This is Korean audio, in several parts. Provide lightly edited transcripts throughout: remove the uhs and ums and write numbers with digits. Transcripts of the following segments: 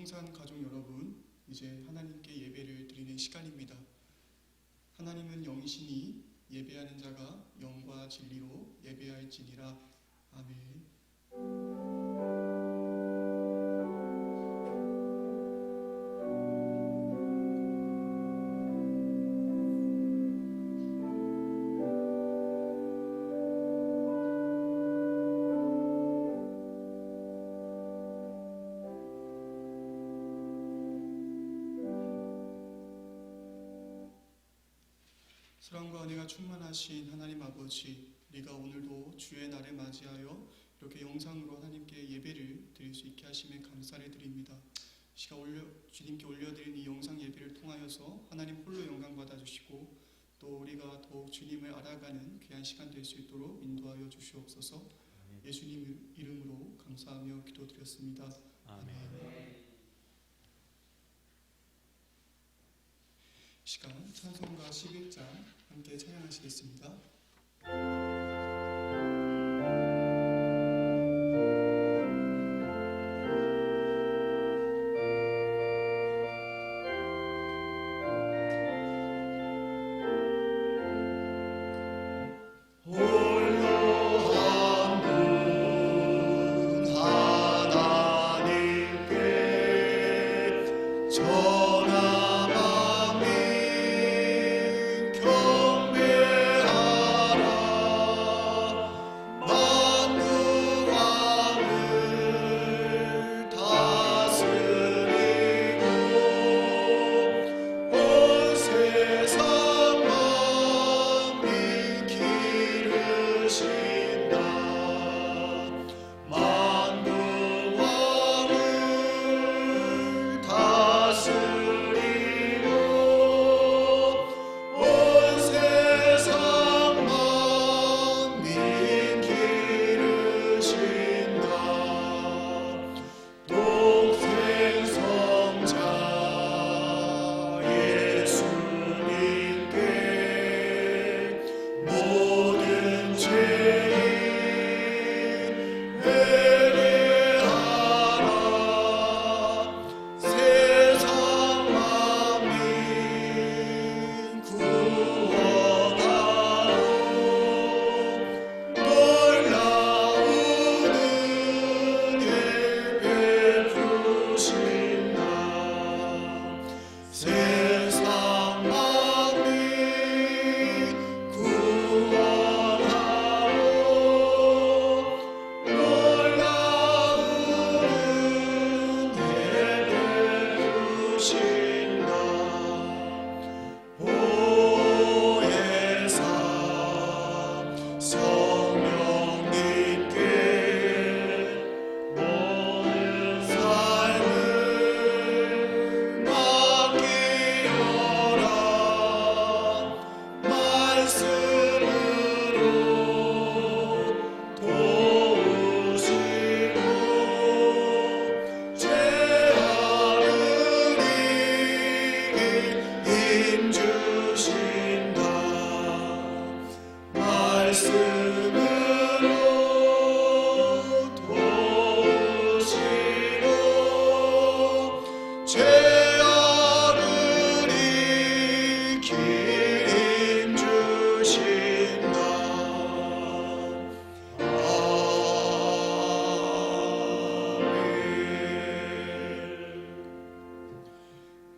성산 가족 여러분, 이제 하나님께 예배를 드리는 시간입니다. 하나님은 영이시니 예배하는 자가 영과 진리로 예배할지니라. 아멘. 사랑과 은혜가 충만하신 하나님 아버지, 우리가 오늘도 주의 날을 맞이하여 이렇게 영상으로 하나님께 예배를 드릴 수 있게 하심에 감사를 드립니다. 주님께 올려드린 이 영상 예배를 통하여서 하나님 홀로 영광 받아주시고 또 우리가 더욱 주님을 알아가는 귀한 시간 될 수 있도록 인도하여 주시옵소서. 예수님 이름으로 감사하며 기도드렸습니다. 아멘. 시간 찬송가 11장 함께 찬양하시겠습니다.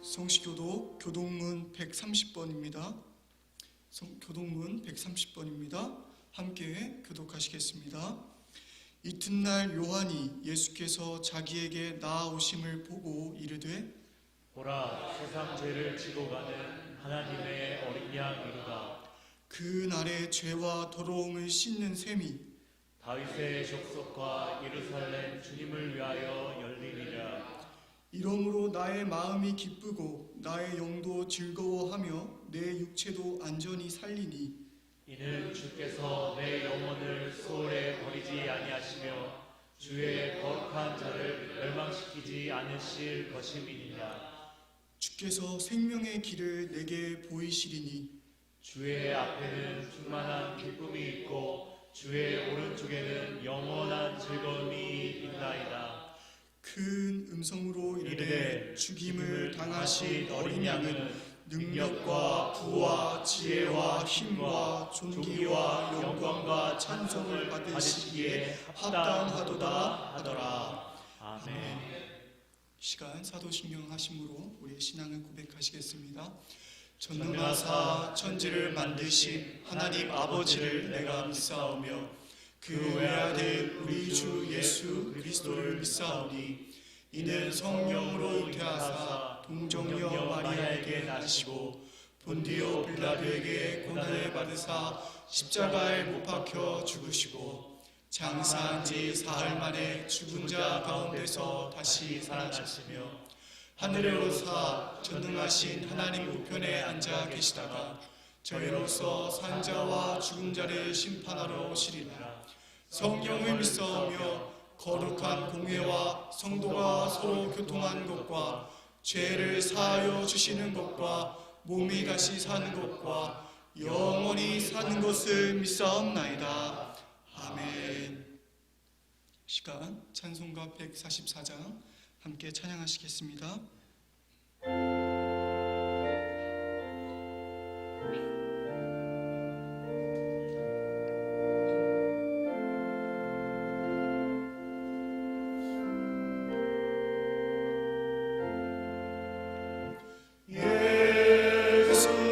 성시교도 교동문 130번입니다. 교동문 130번입니다. 함께 교독하시겠습니다. 이튿날 요한이 예수께서 자기에게 나아오심을 보고 이르되 보라, 세상 죄를 지고 가는 하나님의 어린 양이로다. 그 날에 죄와 더러움을 씻는 셈이 다윗의 족속과 예루살렘 주님을 위하여 열리리라. 이러므로 나의 마음이 기쁘고 나의 영도 즐거워하며 내 육체도 안전히 살리니 이는 주께서 내 영혼을 소홀에 버리지 아니하시며 주의 거룩한 자를 멸망시키지 않으실 것임이니라. 주께서 생명의 길을 내게 보이시리니 주의 앞에는 충만한 기쁨이 있고 주의 오른쪽에는 영원한 즐거움이 있나이다. 큰 음성으로 이르되 죽임을 당하신 어린 양은 능력과 부와 지혜와 힘과 존귀와 영광과 찬송을 받으시기에 합당하도다 하더라. 아멘. 시간 사도신경 하심으로 우리의 신앙을 고백하시겠습니다. 전능하사 천지를 만드신 하나님 아버지를 내가 믿사오며 그 외아들 우리 주 예수 그리스도를 믿사오니 이는 성령으로 잉태하사 동정녀 마리아에게 나시고 본디오 빌라도에게 고난을 받으사 십자가에 못 박혀 죽으시고 장사한 지 사흘 만에 죽은 자 가운데서 다시 살아나시며 하늘에 오르사 전능하신 하나님 우편에 앉아 계시다가 저희로서 산 자와 죽은 자를 심판하러 오시리라. 성령을 믿사오며 거룩한 공회와 성도가 서로 교통하는 것과 죄를 사하여 주시는 것과 몸이 다시 사는 것과 영원히 사는 것을 믿사옵나이다. 아멘. 시간 찬송가 144장 함께 찬양하시겠습니다. 소서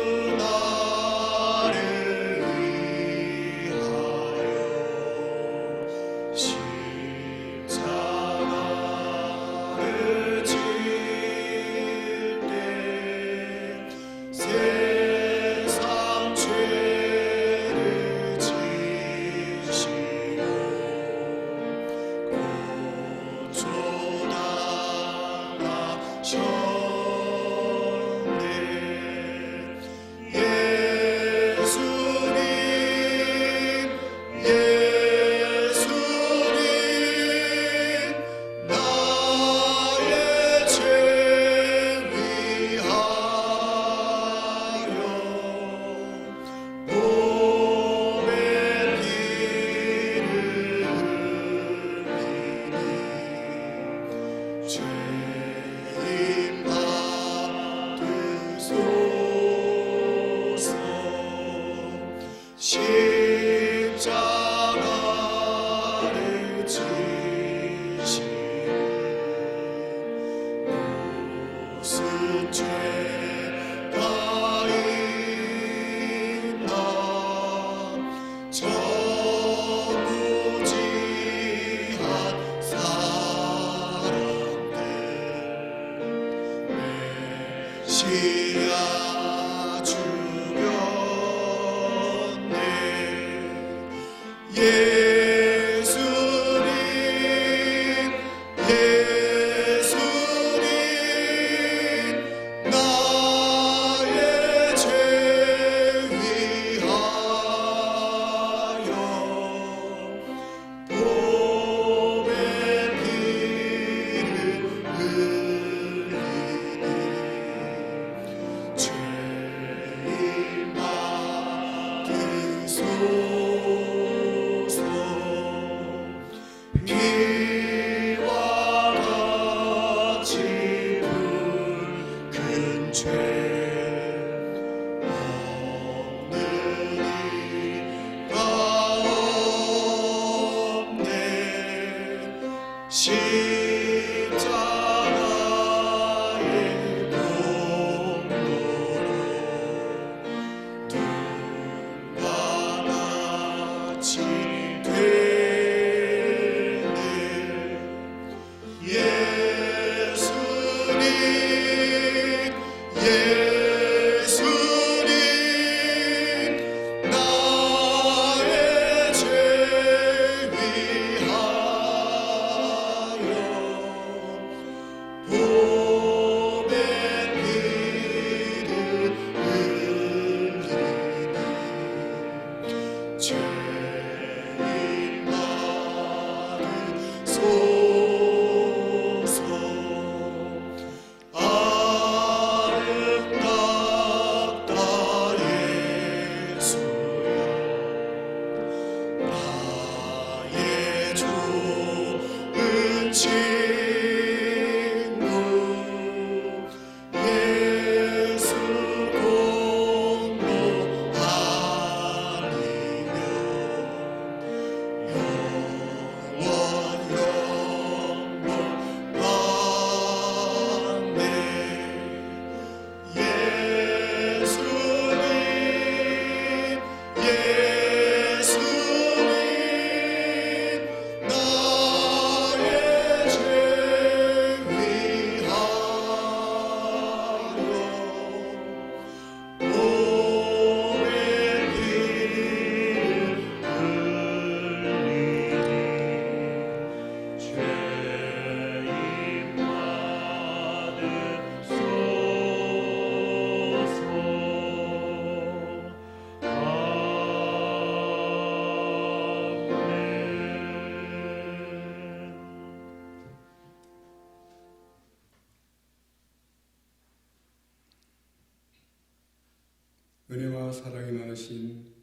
은혜와 사랑이 많으신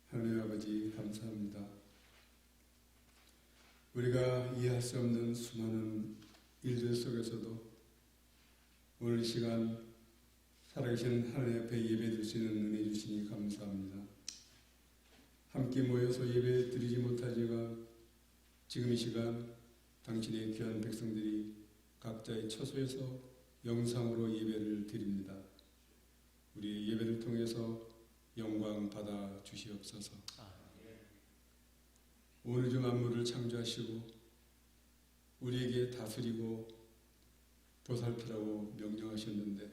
하나님 아버지 감사합니다. 우리가 이해할 수 없는 수많은 일들 속에서도 오늘 이 시간 살아계신 하나님 앞에 예배드릴 수 있는 은혜 주시니 감사합니다. 함께 모여서 예배 드리지 못하지만 지금 이 시간 당신의 귀한 백성들이 각자의 처소에서 영상으로 예배를 드립니다. 우리의 예배를 통해서 영광 받아 주시옵소서. 오늘 주 만물을 창조하시고 우리에게 다스리고 보살피라고 명령하셨는데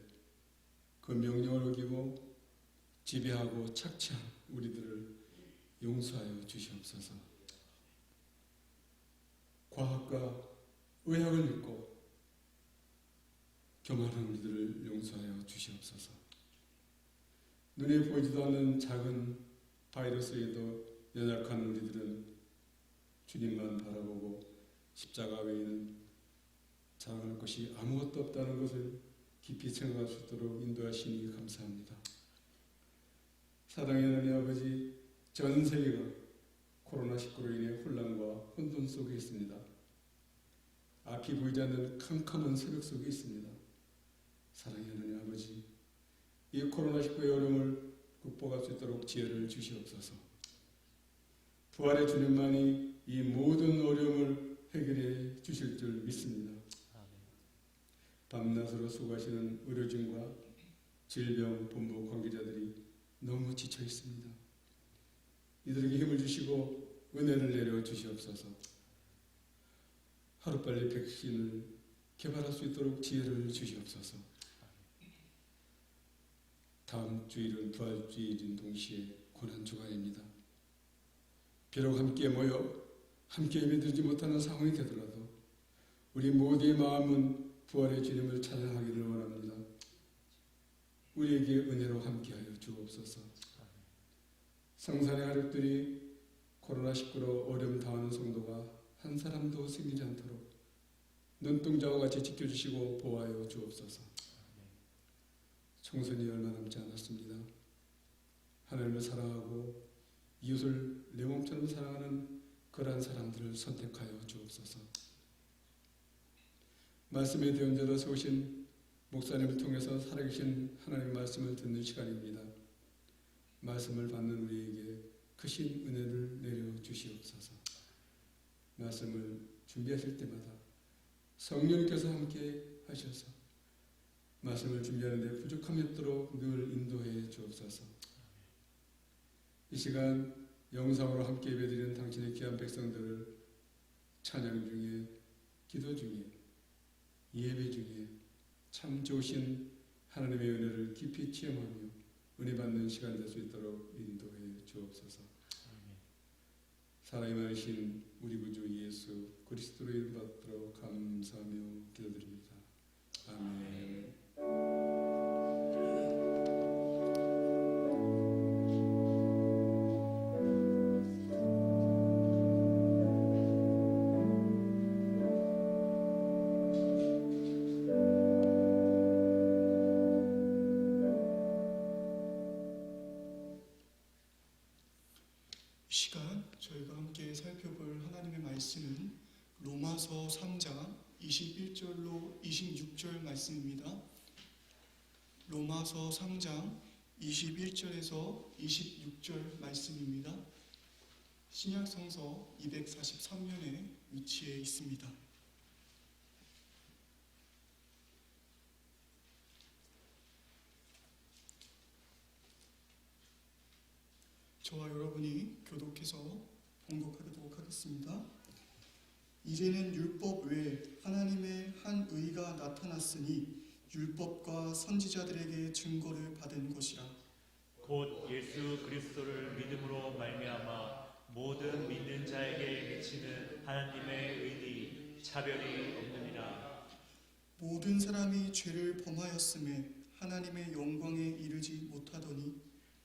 그 명령을 어기고 지배하고 착취한 우리들을 용서하여 주시옵소서. 과학과 의학을 믿고 교만한 우리들을 용서하여 주시옵소서. 눈에 보이지도 않는 작은 바이러스에도 연약한 우리들은 주님만 바라보고 십자가 외에는 자랑할 것이 아무것도 없다는 것을 깊이 생각할 수 있도록 인도하시니 감사합니다. 사랑의 하나님 아버지, 전 세계가 코로나19로 인해 혼란과 혼돈 속에 있습니다. 앞이 보이지 않는 캄캄한 새벽 속에 있습니다. 사랑의 하나님 아버지, 이 코로나19의 어려움을 극복할 수 있도록 지혜를 주시옵소서. 부활의 주님만이 이 모든 어려움을 해결해 주실 줄 믿습니다. 밤낮으로 수고하시는 의료진과 질병본부 관계자들이 너무 지쳐 있습니다. 이들에게 힘을 주시고 은혜를 내려 주시옵소서. 하루빨리 백신을 개발할 수 있도록 지혜를 주시옵소서. 다음 주일은 부활주일인 동시에 고난주간입니다. 비록 함께 모여 함께 예배드리지 못하는 상황이 되더라도 우리 모두의 마음은 부활의 주님을 찬양하기를 원합니다. 우리에게 은혜로 함께하여 주옵소서. 성산의 가족들이 코로나19로 어려움 당하는 성도가 한 사람도 생기지 않도록 눈동자와 같이 지켜주시고 보호하여 주옵소서. 총선이 얼마 남지 않았습니다. 하나님을 사랑하고 이웃을 내 몸처럼 사랑하는 그러한 사람들을 선택하여 주옵소서. 말씀의 대언자로 세우신 목사님을 통해서 살아계신 하나님의 말씀을 듣는 시간입니다. 말씀을 받는 우리에게 크신 은혜를 내려 주시옵소서. 말씀을 준비하실 때마다 성령께서 함께 하셔서 말씀을 준비하는 데 부족함이 없도록 늘 인도해 주옵소서. 이 시간 영상으로 함께 예배드리는 당신의 귀한 백성들을 찬양 중에, 기도 중에, 예배 중에 참 좋으신 하나님의 은혜를 깊이 체험하며 은혜 받는 시간 될 수 있도록 인도해 주옵소서. 사랑이 많으신 우리 구주 예수 그리스도로 이름 받도록 감사하며 기도드립니다. 아멘. 이 시간 저희가 함께 살펴볼 하나님의 말씀은 로마서 3장 21절로 26절 말씀입니다. 로마서 3장 21절에서 26절 말씀입니다. 신약성서 243면에 위치해 있습니다. 저와 여러분이 교독해서 봉독하도록 하겠습니다. 이제는 율법 외에 하나님의 한 의가 나타났으니 율법과 선지자들에게 증거를 받은 것이라. 곧 예수 그리스도를 믿음으로 말미암아 모든 믿는 자에게 미치는 하나님의 의니 차별이 없느니라. 모든 사람이 죄를 범하였음에 하나님의 영광에 이르지 못하더니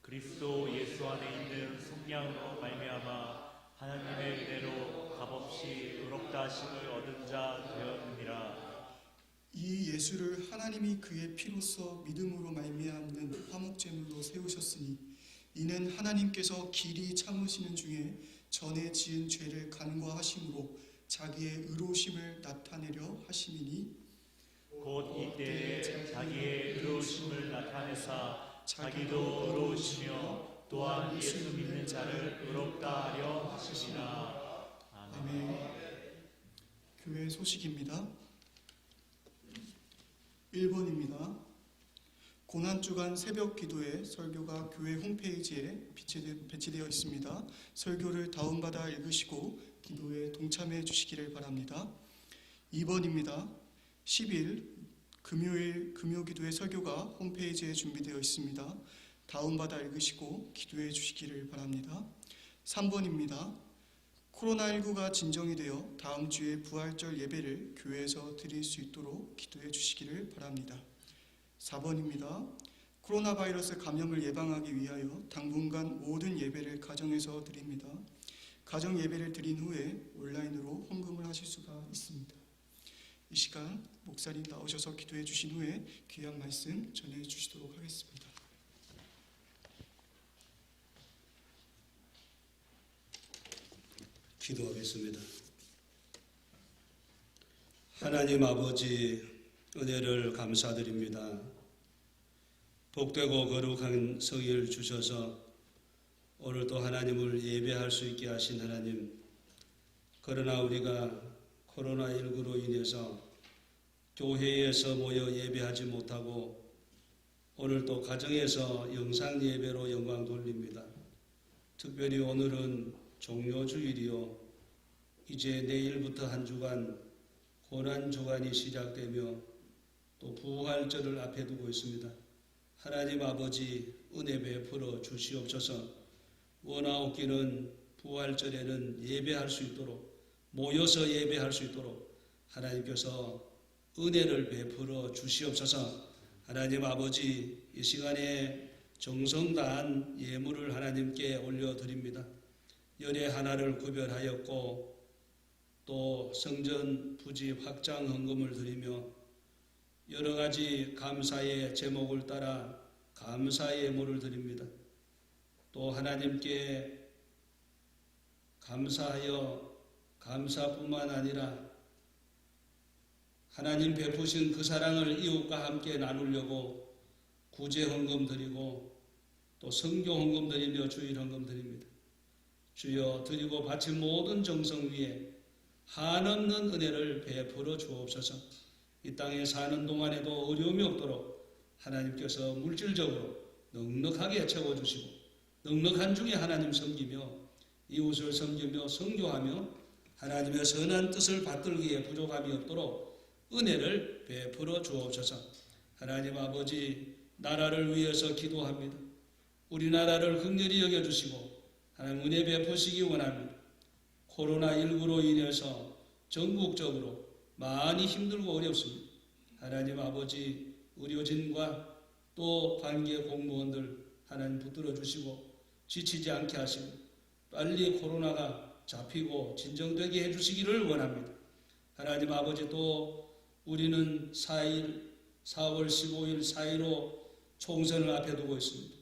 그리스도 예수 안에 있는 속량으로 말미암아 하나님의 은혜로 값없이 의롭다 하심을 얻은 자 되었느니라. 이 예수를 하나님이 그의 피로써 믿음으로 말미암는 화목제물로 세우셨으니 이는 하나님께서 길이 참으시는 중에 전에 지은 죄를 간과하심으로 자기의 의로우심을 나타내려 하심이니 곧 이때에 자기의 의로우심을 나타내사 자기도 의로우시며 또한 예수 믿는 자를 의롭다 하려 하시니라. 아멘. 아멘. 교회 소식입니다. 1번입니다. 고난주간 새벽 기도회 설교가 교회 홈페이지에 배치되어 있습니다. 설교를 다운받아 읽으시고 기도에 동참해 주시기를 바랍니다. 2번입니다. 10일 금요일 금요기도회 설교가 홈페이지에 준비되어 있습니다. 다운받아 읽으시고 기도해 주시기를 바랍니다. 3번입니다. 코로나19가 진정이 되어 다음 주에 부활절 예배를 교회에서 드릴 수 있도록 기도해 주시기를 바랍니다. 4번입니다. 코로나 바이러스 감염을 예방하기 위하여 당분간 모든 예배를 가정에서 드립니다. 가정 예배를 드린 후에 온라인으로 헌금을 하실 수가 있습니다. 이 시간 목사님 나오셔서 기도해 주신 후에 귀한 말씀 전해 주시도록 하겠습니다. 기도하겠습니다. 하나님 아버지 은혜를 감사드립니다. 복되고 거룩한 성일 주셔서 오늘도 하나님을 예배할 수 있게 하신 하나님, 그러나 우리가 코로나19로 인해서 교회에서 모여 예배하지 못하고 오늘도 가정에서 영상 예배로 영광 돌립니다. 특별히 오늘은 종료주일이요, 이제 내일부터 한 주간 고난주간이 시작되며 또 부활절을 앞에 두고 있습니다. 하나님 아버지 은혜 베풀어 주시옵소서. 원하옵기는 부활절에는 예배할 수 있도록, 모여서 예배할 수 있도록 하나님께서 은혜를 베풀어 주시옵소서. 하나님 아버지 이 시간에 정성 다한 예물을 하나님께 올려드립니다. 열의 하나를 구별하였고 또 성전 부지 확장 헌금을 드리며 여러 가지 감사의 제목을 따라 감사의 예물을 드립니다. 또 하나님께 감사하여 감사뿐만 아니라 하나님 베푸신 그 사랑을 이웃과 함께 나누려고 구제 헌금 드리고 또 성교 헌금 드리며 주일 헌금 드립니다. 주여 드리고 바친 모든 정성 위에 한없는 은혜를 베풀어 주옵소서. 이 땅에 사는 동안에도 어려움이 없도록 하나님께서 물질적으로 넉넉하게 채워주시고 넉넉한 중에 하나님 섬기며 이웃을 섬기며 성교하며 하나님의 선한 뜻을 받들기에 부족함이 없도록 은혜를 베풀어 주옵소서. 하나님 아버지 나라를 위해서 기도합니다. 우리나라를 긍휼히 여겨주시고 하나님 은혜 베푸시기 원합니다. 코로나19로 인해서 전국적으로 많이 힘들고 어렵습니다. 하나님 아버지 의료진과 또 관계 공무원들 하나님 붙들어 주시고 지치지 않게 하시고 빨리 코로나가 잡히고 진정되게 해주시기를 원합니다. 하나님 아버지 또 우리는 4월 15일 4.15 총선을 앞에 두고 있습니다.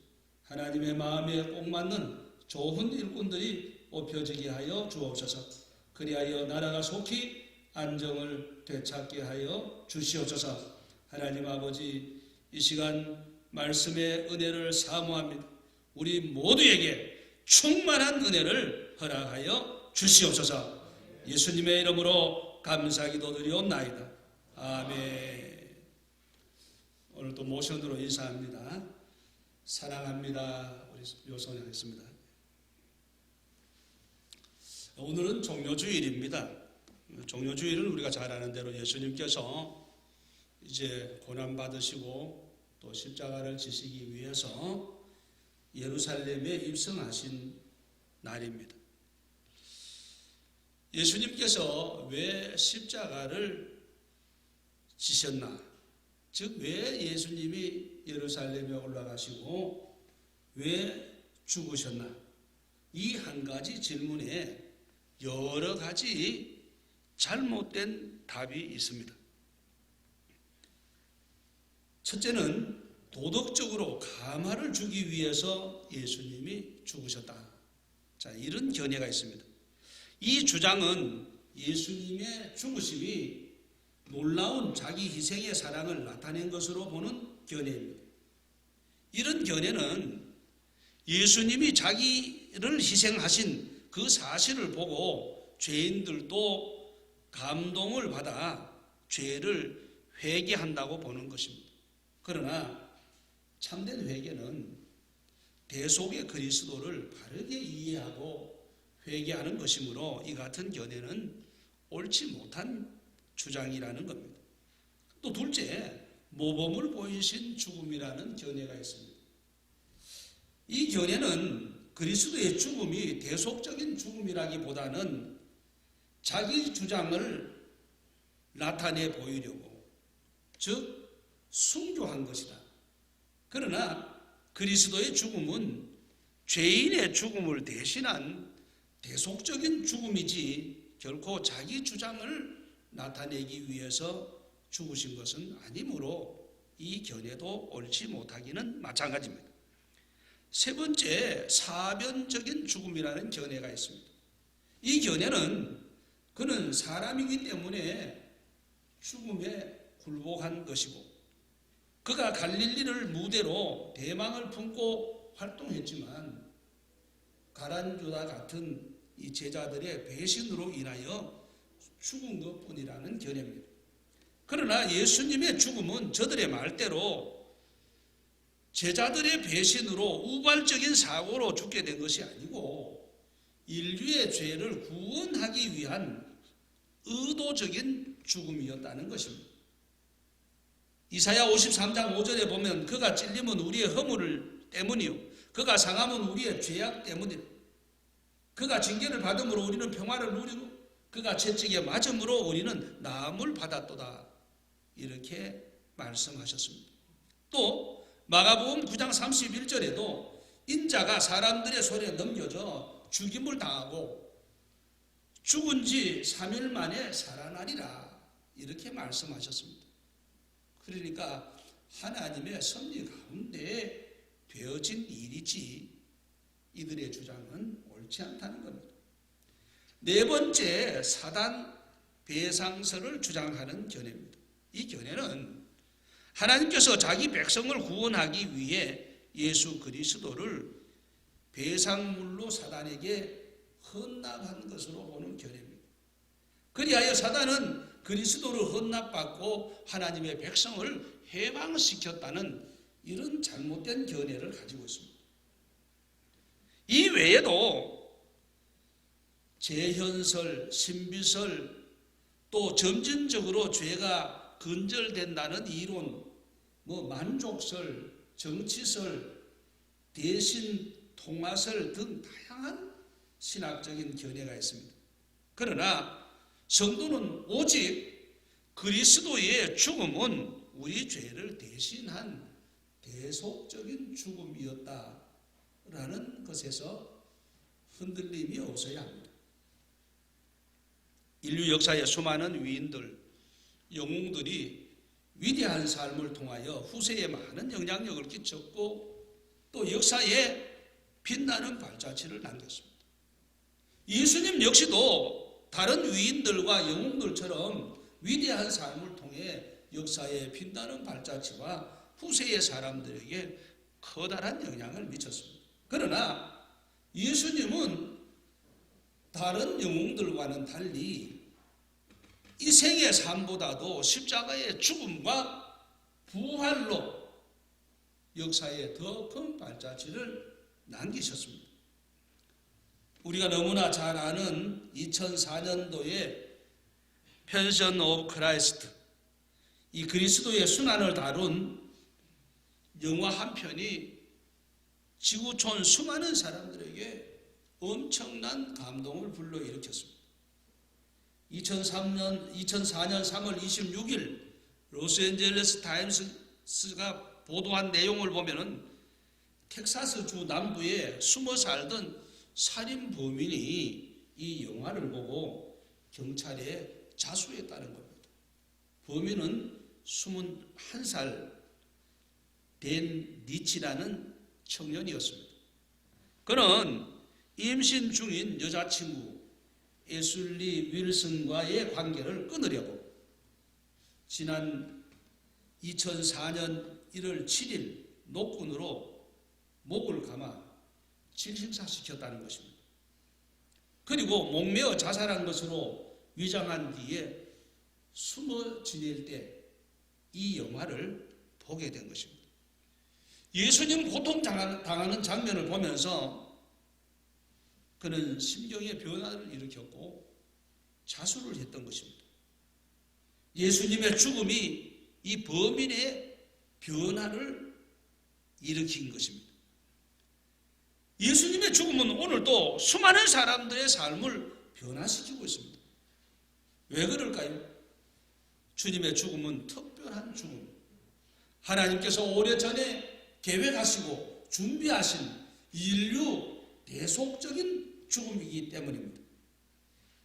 하나님의 마음에 꼭 맞는 좋은 일꾼들이 뽑혀지게 하여 주옵소서. 그리하여 나라가 속히 안정을 되찾게 하여 주시옵소서. 하나님 아버지 이 시간 말씀의 은혜를 사모합니다. 우리 모두에게 충만한 은혜를 허락하여 주시옵소서. 예수님의 이름으로 감사기도 드리옵나이다. 아멘. 오늘도 모션으로 인사합니다. 사랑합니다. 우리 요선하겠습니다. 오늘은 종료주일입니다. 종료주일은 우리가 잘 아는 대로 예수님께서 이제 고난받으시고 또 십자가를 지시기 위해서 예루살렘에 입성하신 날입니다. 예수님께서 왜 십자가를 지셨나? 즉 왜 예수님이 예루살렘에 올라가시고 왜 죽으셨나? 이 한 가지 질문에 여러 가지 잘못된 답이 있습니다. 첫째는 도덕적으로 가마를 주기 위해서 예수님이 죽으셨다. 자, 이런 견해가 있습니다. 이 주장은 예수님의 죽으심이 놀라운 자기 희생의 사랑을 나타낸 것으로 보는 견해입니다. 이런 견해는 예수님이 자기를 희생하신 그 사실을 보고 죄인들도 감동을 받아 죄를 회개한다고 보는 것입니다. 그러나 참된 회개는 대속의 그리스도를 바르게 이해하고 회개하는 것이므로 이 같은 견해는 옳지 못한 주장이라는 겁니다. 또 둘째, 모범을 보이신 죽음이라는 견해가 있습니다. 이 견해는 그리스도의 죽음이 대속적인 죽음이라기보다는 자기 주장을 나타내 보이려고, 즉 순교한 것이다. 그러나 그리스도의 죽음은 죄인의 죽음을 대신한 대속적인 죽음이지 결코 자기 주장을 나타내기 위해서 죽으신 것은 아니므로 이 견해도 옳지 못하기는 마찬가지입니다. 세 번째, 사변적인 죽음이라는 견해가 있습니다. 이 견해는 그는 사람이기 때문에 죽음에 굴복한 것이고 그가 갈릴리를 무대로 대망을 품고 활동했지만 가룟유다 같은 이 제자들의 배신으로 인하여 죽은 것뿐이라는 견해입니다. 그러나 예수님의 죽음은 저들의 말대로 제자들의 배신으로 우발적인 사고로 죽게 된 것이 아니고 인류의 죄를 구원하기 위한 의도적인 죽음이었다는 것입니다. 이사야 53장 5절에 보면 그가 찔림은 우리의 허물 때문이요 그가 상함은 우리의 죄악 때문이요 그가 징계를 받음으로 우리는 평화를 누리고 그가 채찍에 맞음으로 우리는 나음을 받았도다. 이렇게 말씀하셨습니다. 또 마가복음 9장 31절에도 인자가 사람들의 손에 넘겨져 죽임을 당하고 죽은 지 3일 만에 살아나리라. 이렇게 말씀하셨습니다. 그러니까 하나님의 섭리 가운데 되어진 일이지 이들의 주장은 옳지 않다는 겁니다. 네 번째, 사단 배상설을 주장하는 견해입니다. 이 견해는 하나님께서 자기 백성을 구원하기 위해 예수 그리스도를 배상물로 사단에게 헌납한 것으로 보는 견해입니다. 그리하여 사단은 그리스도를 헌납받고 하나님의 백성을 해방시켰다는 이런 잘못된 견해를 가지고 있습니다. 이 외에도 재현설, 신비설, 또 점진적으로 죄가 근절된다는 이론, 만족설, 정치설, 대신 통화설 등 다양한 신학적인 견해가 있습니다. 그러나 성도는 오직 그리스도의 죽음은 우리 죄를 대신한 대속적인 죽음이었다라는 것에서 흔들림이 없어야 합니다. 인류 역사의 수많은 위인들, 영웅들이 위대한 삶을 통하여 후세에 많은 영향력을 끼쳤고 또 역사에 빛나는 발자취를 남겼습니다. 예수님 역시도 다른 위인들과 영웅들처럼 위대한 삶을 통해 역사에 빛나는 발자취와 후세의 사람들에게 커다란 영향을 미쳤습니다. 그러나 예수님은 다른 영웅들과는 달리 이 생의 삶보다도 십자가의 죽음과 부활로 역사에 더 큰 발자취를 남기셨습니다. 우리가 너무나 잘 아는 2004년도에 패션 오브 크라이스트, 이 그리스도의 순환을 다룬 영화 한 편이 지구촌 수많은 사람들에게 엄청난 감동을 불러일으켰습니다. 2004년 3월 26일 로스앤젤레스 타임스가 보도한 내용을 보면은 텍사스 주 남부에 숨어 살던 살인 범인이 이 영화를 보고 경찰에 자수했다는 겁니다. 범인은 21살 댄 리치라는 청년이었습니다. 그는 임신 중인 여자친구 애슐리 윌슨과의 관계를 끊으려고 지난 2004년 1월 7일 노끈으로 목을 감아 질식사시켰다는 것입니다. 그리고 목매어 자살한 것으로 위장한 뒤에 숨어 지낼 때 이 영화를 보게 된 것입니다. 예수님 고통당하는 장면을 보면서 그는 심경의 변화를 일으켰고 자수를 했던 것입니다. 예수님의 죽음이 이 범인의 변화를 일으킨 것입니다. 예수님의 죽음은 오늘도 수많은 사람들의 삶을 변화시키고 있습니다. 왜 그럴까요? 주님의 죽음은 특별한 죽음, 하나님께서 오래전에 계획하시고 준비하신 인류 대속적인 죽음이기 때문입니다.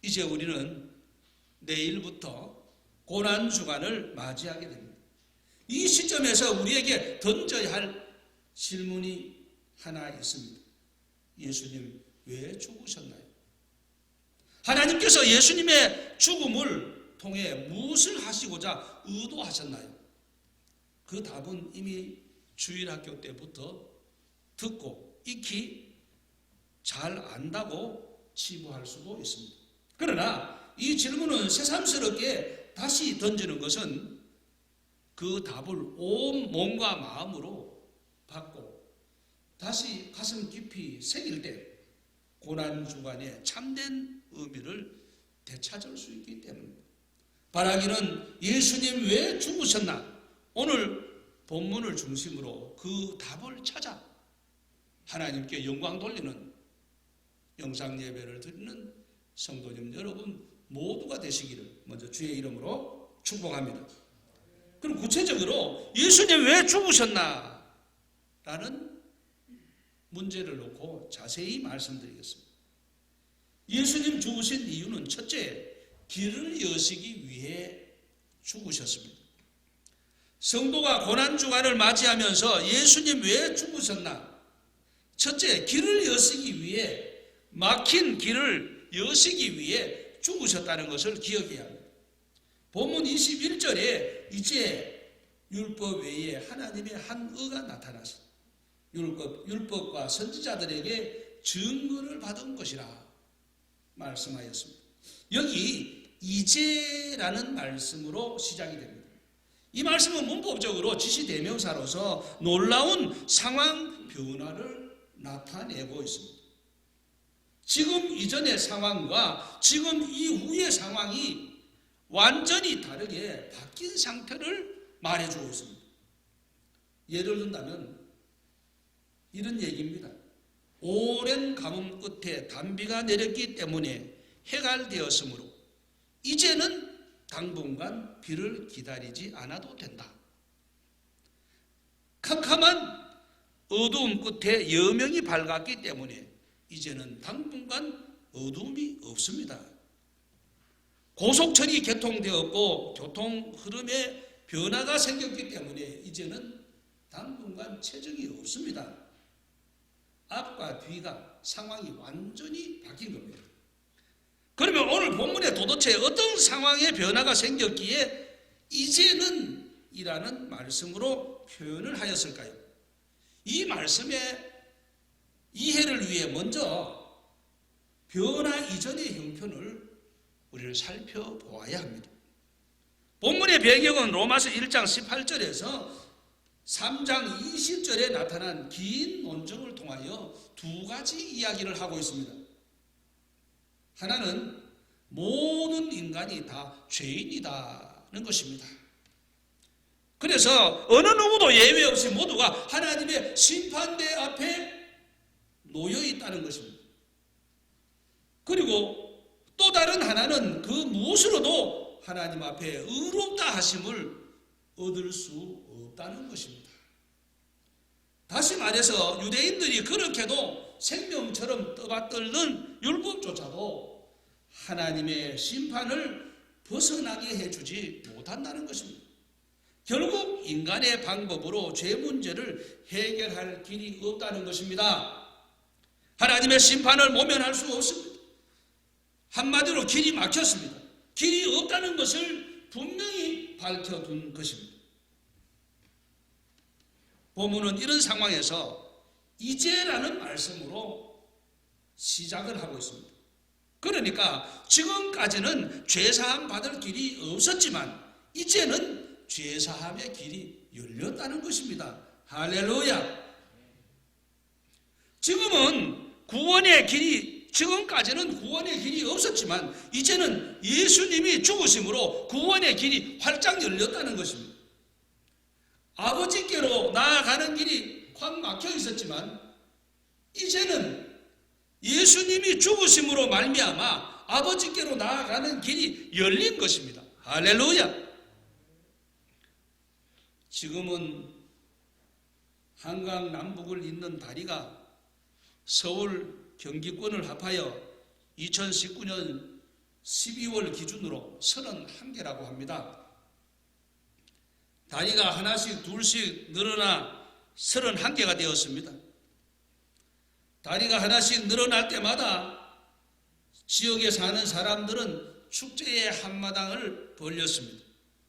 이제 우리는 내일부터 고난주간을 맞이하게 됩니다. 이 시점에서 우리에게 던져야 할 질문이 하나 있습니다. 예수님 왜 죽으셨나요? 하나님께서 예수님의 죽음을 통해 무엇을 하시고자 의도하셨나요? 그 답은 이미 주일학교 때부터 듣고 익히 잘 안다고 치부할 수도 있습니다. 그러나 이 질문은 새삼스럽게 다시 던지는 것은 그 답을 온 몸과 마음으로 받고 다시 가슴 깊이 새길 때 고난주간의 참된 의미를 되찾을 수 있기 때문입니다. 바라기는 예수님 왜 죽으셨나? 오늘 본문을 중심으로 그 답을 찾아 하나님께 영광 돌리는 영상 예배를 드리는 성도님 여러분 모두가 되시기를 먼저 주의 이름으로 축복합니다. 그럼 구체적으로 예수님 왜 죽으셨나? 라는 문제를 놓고 자세히 말씀드리겠습니다. 예수님 죽으신 이유는 첫째, 길을 여시기 위해 죽으셨습니다. 성도가 고난주간을 맞이하면서 예수님 왜 죽으셨나? 첫째, 길을 여시기 위해, 막힌 길을 여시기 위해 죽으셨다는 것을 기억해야 합니다. 본문 21절에 이제 율법 외에 하나님의 한 의가 나타났습니다. 율법과 선지자들에게 증거를 받은 것이라 말씀하였습니다. 여기 이제라는 말씀으로 시작이 됩니다. 이 말씀은 문법적으로 지시대명사로서 놀라운 상황 변화를 나타내고 있습니다. 지금 이전의 상황과 지금 이후의 상황이 완전히 다르게 바뀐 상태를 말해주고 있습니다. 예를 든다면 이런 얘기입니다. 오랜 가뭄 끝에 단비가 내렸기 때문에 해갈되었으므로 이제는 당분간 비를 기다리지 않아도 된다. 캄캄한 어두움 끝에 여명이 밝았기 때문에 이제는 당분간 어두움이 없습니다. 고속철이 개통되었고 교통 흐름에 변화가 생겼기 때문에 이제는 당분간 체증이 없습니다. 앞과 뒤가 상황이 완전히 바뀐 겁니다. 그러면 오늘 본문에 도대체 어떤 상황의 변화가 생겼기에 이제는 이라는 말씀으로 표현을 하였을까요? 이 말씀의 이해를 위해 먼저 변화 이전의 형편을 우리를 살펴보아야 합니다. 본문의 배경은 로마서 1장 18절에서 3장 20절에 나타난 긴 논증을 통하여 두 가지 이야기를 하고 있습니다. 하나는 모든 인간이 다 죄인이다는 것입니다. 그래서 어느 누구도 예외 없이 모두가 하나님의 심판대 앞에 놓여 있다는 것입니다. 그리고 또 다른 하나는 그 무엇으로도 하나님 앞에 의롭다 하심을 얻을 수 없다는 것입니다. 다시 말해서 유대인들이 그렇게도 생명처럼 떠받들는 율법조차도 하나님의 심판을 벗어나게 해주지 못한다는 것입니다. 결국 인간의 방법으로 죄 문제를 해결할 길이 없다는 것입니다. 하나님의 심판을 모면할 수 없습니다. 한마디로 길이 막혔습니다. 길이 없다는 것을 분명히 밝혀둔 것입니다. 본문은 이런 상황에서 이제라는 말씀으로 시작을 하고 있습니다. 그러니까 지금까지는 죄사함 받을 길이 없었지만 이제는 죄사함의 길이 열렸다는 것입니다. 할렐루야. 지금까지는 구원의 길이 없었지만 이제는 예수님이 죽으심으로 구원의 길이 활짝 열렸다는 것입니다. 아버지께로 나아가는 길이 확 막혀 있었지만 이제는 예수님이 죽으심으로 말미암아 아버지께로 나아가는 길이 열린 것입니다. 할렐루야. 지금은 한강 남북을 잇는 다리가 서울 경기권을 합하여 2019년 12월 기준으로 31개라고 합니다. 다리가 하나씩 둘씩 늘어나 31개가 되었습니다. 다리가 하나씩 늘어날 때마다 지역에 사는 사람들은 축제의 한마당을 벌렸습니다.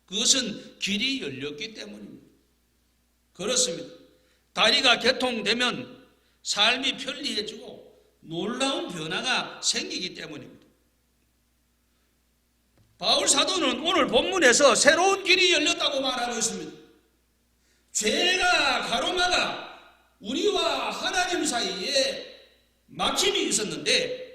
그것은 길이 열렸기 때문입니다. 그렇습니다. 다리가 개통되면 삶이 편리해지고 놀라운 변화가 생기기 때문입니다. 바울 사도는 오늘 본문에서 새로운 길이 열렸다고 말하고 있습니다. 죄가 가로막아 우리와 하나님 사이에 막힘이 있었는데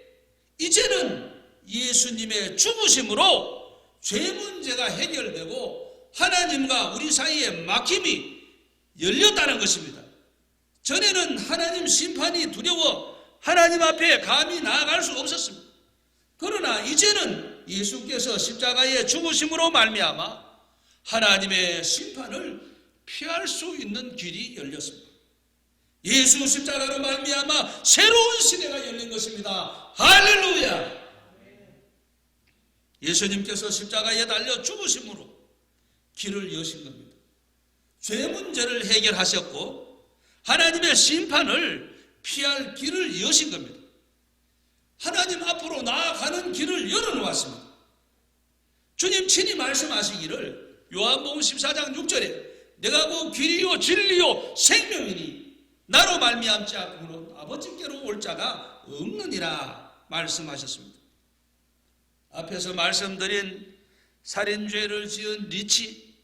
이제는 예수님의 죽으심으로 죄 문제가 해결되고 하나님과 우리 사이에 막힘이 열렸다는 것입니다. 전에는 하나님 심판이 두려워 하나님 앞에 감히 나아갈 수 없었습니다. 그러나 이제는 예수께서 십자가의 죽으심으로 말미암아 하나님의 심판을 피할 수 있는 길이 열렸습니다. 예수 십자가로 말미암아 새로운 시대가 열린 것입니다. 할렐루야. 예수님께서 십자가에 달려 죽으심으로 길을 여신 겁니다. 죄 문제를 해결하셨고 하나님의 심판을 피할 길을 여신 겁니다. 하나님 앞으로 나아가는 길을 열어놓았습니다. 주님 친히 말씀하시기를 요한복음 14장 6절에 내가 그 길이요 진리요 생명이니 나로 말미암지 않고는 아버지께로 올 자가 없느니라 말씀하셨습니다. 앞에서 말씀드린 살인죄를 지은 리치,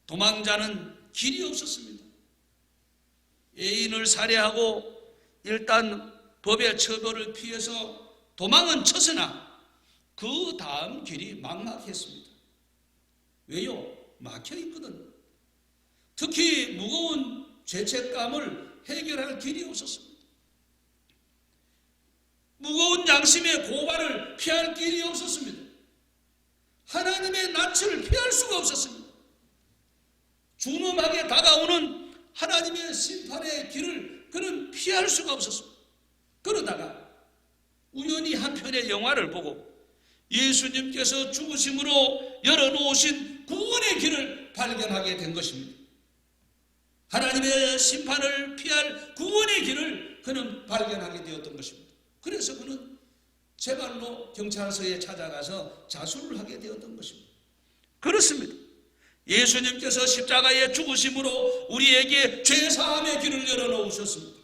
도망자는 길이 없었습니다. 애인을 살해하고 일단 법의 처벌을 피해서 도망은 쳤으나 그 다음 길이 막막했습니다. 왜요? 막혀있거든. 특히 무거운 죄책감을 해결할 길이 없었습니다. 무거운 양심의 고발을 피할 길이 없었습니다. 하나님의 낯을 피할 수가 없었습니다. 준엄하게 다가오는 하나님의 심판의 길을 그는 피할 수가 없었습니다. 그러다가 우연히 한 편의 영화를 보고 예수님께서 죽으심으로 열어놓으신 구원의 길을 발견하게 된 것입니다. 하나님의 심판을 피할 구원의 길을 그는 발견하게 되었던 것입니다. 그래서 그는 제발로 경찰서에 찾아가서 자수를 하게 되었던 것입니다. 그렇습니다. 예수님께서 십자가에 죽으심으로 우리에게 죄사함의 길을 열어놓으셨습니다.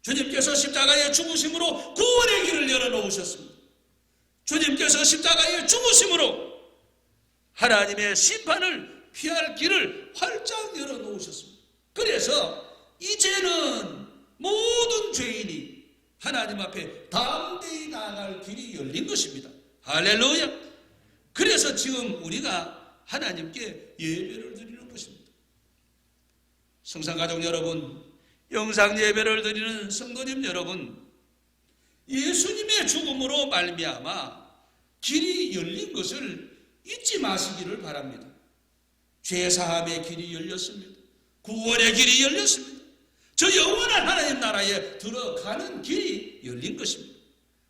주님께서 십자가에 죽으심으로 구원의 길을 열어놓으셨습니다. 주님께서 십자가에 죽으심으로 하나님의 심판을 피할 길을 활짝 열어놓으셨습니다. 그래서 이제는 모든 죄인이 하나님 앞에 담대히 나아갈 길이 열린 것입니다. 할렐루야. 그래서 지금 우리가 하나님께 예배를 드리는 것입니다. 성산가족 여러분, 영상 예배를 드리는 성도님 여러분, 예수님의 죽음으로 말미암아 길이 열린 것을 잊지 마시기를 바랍니다. 죄사함의 길이 열렸습니다. 구원의 길이 열렸습니다. 저 영원한 하나님 나라에 들어가는 길이 열린 것입니다.